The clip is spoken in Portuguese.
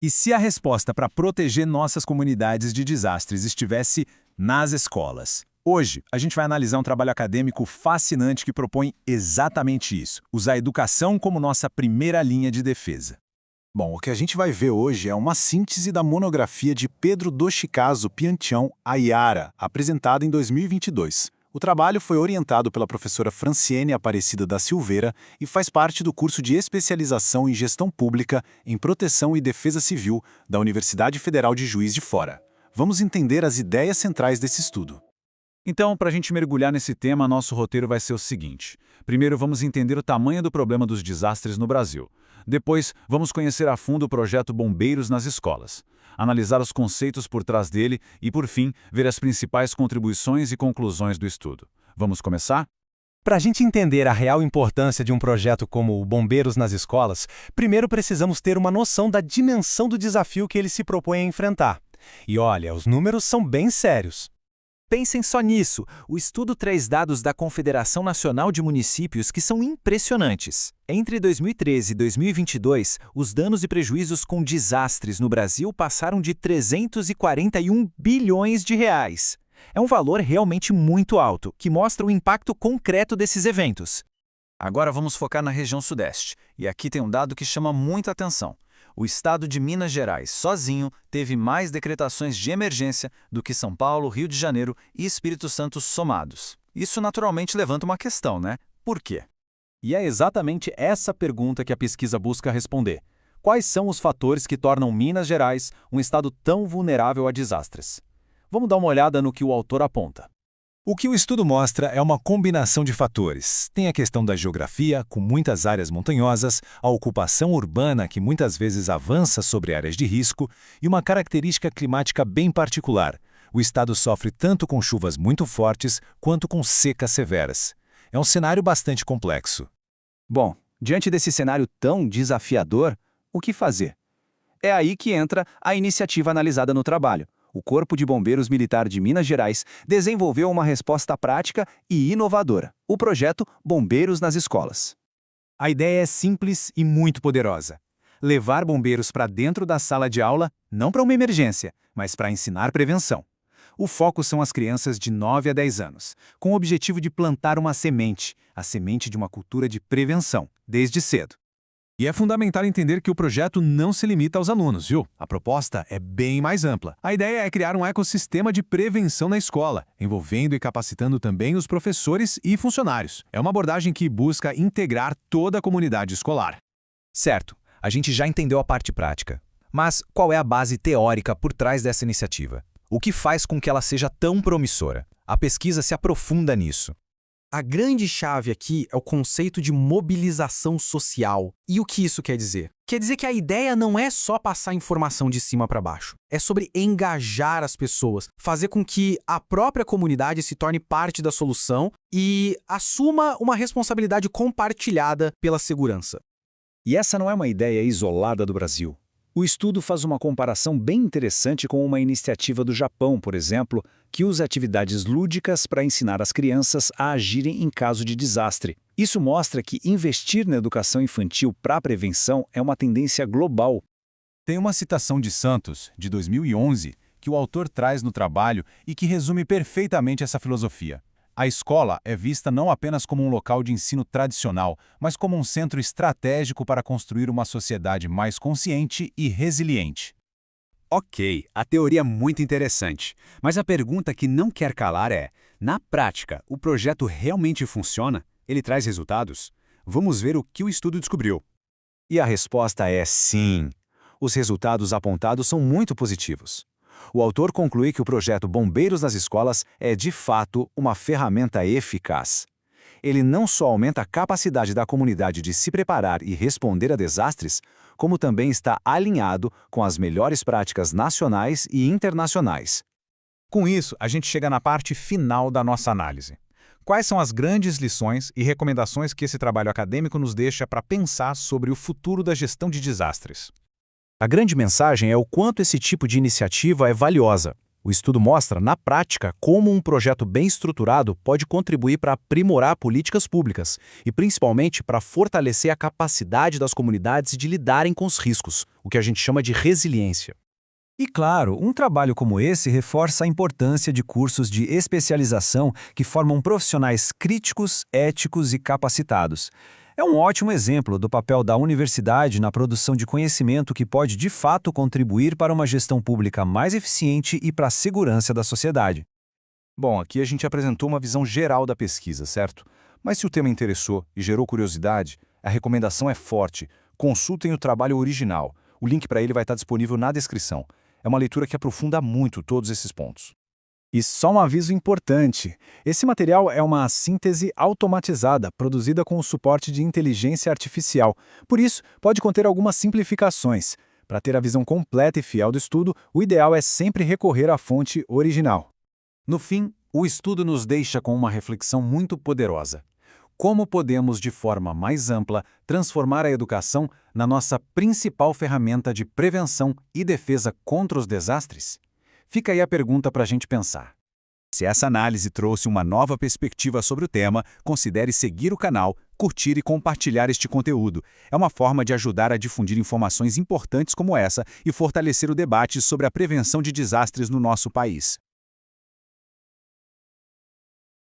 E se a resposta para proteger nossas comunidades de desastres estivesse nas escolas? Hoje, a gente vai analisar um trabalho acadêmico fascinante que propõe exatamente isso: usar a educação como nossa primeira linha de defesa. Bom, o que a gente vai ver hoje é uma síntese da monografia de Pedro Toshikazu Pianchão Ayara, apresentada em 2022. O trabalho foi orientado pela professora Franciene Aparecida da Silveira e faz parte do curso de especialização em Gestão Pública em Proteção e Defesa Civil da Universidade Federal de Juiz de Fora. Vamos entender as ideias centrais desse estudo. Então, para a gente mergulhar nesse tema, nosso roteiro vai ser o seguinte. Primeiro, vamos entender o tamanho do problema dos desastres no Brasil. Depois, vamos conhecer a fundo o projeto Bombeiros nas Escolas, analisar os conceitos por trás dele e, por fim, ver as principais contribuições e conclusões do estudo. Vamos começar? Para a gente entender a real importância de um projeto como o Bombeiros nas Escolas, primeiro precisamos ter uma noção da dimensão do desafio que ele se propõe a enfrentar. E olha, os números são bem sérios. Pensem só nisso. O estudo traz dados da Confederação Nacional de Municípios que são impressionantes. Entre 2013 e 2022, os danos e prejuízos com desastres no Brasil passaram de 341 bilhões de reais. É um valor realmente muito alto, que mostra o impacto concreto desses eventos. Agora vamos focar na região Sudeste. E aqui tem um dado que chama muita atenção. O estado de Minas Gerais, sozinho, teve mais decretações de emergência do que São Paulo, Rio de Janeiro e Espírito Santo somados. Isso naturalmente levanta uma questão, né? Por quê? E é exatamente essa pergunta que a pesquisa busca responder. Quais são os fatores que tornam Minas Gerais um estado tão vulnerável a desastres? Vamos dar uma olhada no que o autor aponta. O que o estudo mostra é uma combinação de fatores. Tem a questão da geografia, com muitas áreas montanhosas, a ocupação urbana, que muitas vezes avança sobre áreas de risco, e uma característica climática bem particular. O estado sofre tanto com chuvas muito fortes quanto com secas severas. É um cenário bastante complexo. Bom, diante desse cenário tão desafiador, o que fazer? É aí que entra a iniciativa analisada no trabalho. O Corpo de Bombeiros Militar de Minas Gerais desenvolveu uma resposta prática e inovadora, o projeto Bombeiros nas Escolas. A ideia é simples e muito poderosa. Levar bombeiros para dentro da sala de aula, não para uma emergência, mas para ensinar prevenção. O foco são as crianças de 9 a 10 anos, com o objetivo de plantar uma semente, a semente de uma cultura de prevenção, desde cedo. E é fundamental entender que o projeto não se limita aos alunos, viu? A proposta é bem mais ampla. A ideia é criar um ecossistema de prevenção na escola, envolvendo e capacitando também os professores e funcionários. É uma abordagem que busca integrar toda a comunidade escolar. Certo, a gente já entendeu a parte prática. Mas qual é a base teórica por trás dessa iniciativa? O que faz com que ela seja tão promissora? A pesquisa se aprofunda nisso. A grande chave aqui é o conceito de mobilização social. E o que isso quer dizer? Quer dizer que a ideia não é só passar informação de cima para baixo. É sobre engajar as pessoas, fazer com que a própria comunidade se torne parte da solução e assuma uma responsabilidade compartilhada pela segurança. E essa não é uma ideia isolada do Brasil. O estudo faz uma comparação bem interessante com uma iniciativa do Japão, por exemplo, que usa atividades lúdicas para ensinar as crianças a agirem em caso de desastre. Isso mostra que investir na educação infantil para a prevenção é uma tendência global. Tem uma citação de Santos, de 2011, que o autor traz no trabalho e que resume perfeitamente essa filosofia. A escola é vista não apenas como um local de ensino tradicional, mas como um centro estratégico para construir uma sociedade mais consciente e resiliente. Ok, a teoria é muito interessante, mas a pergunta que não quer calar é, na prática, o projeto realmente funciona? Ele traz resultados? Vamos ver o que o estudo descobriu. E a resposta é sim. Os resultados apontados são muito positivos. O autor conclui que o projeto Bombeiros nas Escolas é, de fato, uma ferramenta eficaz. Ele não só aumenta a capacidade da comunidade de se preparar e responder a desastres, como também está alinhado com as melhores práticas nacionais e internacionais. Com isso, a gente chega na parte final da nossa análise. Quais são as grandes lições e recomendações que esse trabalho acadêmico nos deixa para pensar sobre o futuro da gestão de desastres? A grande mensagem é o quanto esse tipo de iniciativa é valiosa. O estudo mostra, na prática, como um projeto bem estruturado pode contribuir para aprimorar políticas públicas e, principalmente, para fortalecer a capacidade das comunidades de lidarem com os riscos, o que a gente chama de resiliência. E claro, um trabalho como esse reforça a importância de cursos de especialização que formam profissionais críticos, éticos e capacitados. É um ótimo exemplo do papel da universidade na produção de conhecimento que pode, de fato, contribuir para uma gestão pública mais eficiente e para a segurança da sociedade. Bom, aqui a gente apresentou uma visão geral da pesquisa, certo? Mas se o tema interessou e gerou curiosidade, a recomendação é forte. Consultem o trabalho original. O link para ele vai estar disponível na descrição. É uma leitura que aprofunda muito todos esses pontos. E só um aviso importante: esse material é uma síntese automatizada, produzida com o suporte de inteligência artificial. Por isso, pode conter algumas simplificações. Para ter a visão completa e fiel do estudo, o ideal é sempre recorrer à fonte original. No fim, o estudo nos deixa com uma reflexão muito poderosa. Como podemos, de forma mais ampla, transformar a educação na nossa principal ferramenta de prevenção e defesa contra os desastres? Fica aí a pergunta para a gente pensar. Se essa análise trouxe uma nova perspectiva sobre o tema, considere seguir o canal, curtir e compartilhar este conteúdo. É uma forma de ajudar a difundir informações importantes como essa e fortalecer o debate sobre a prevenção de desastres no nosso país.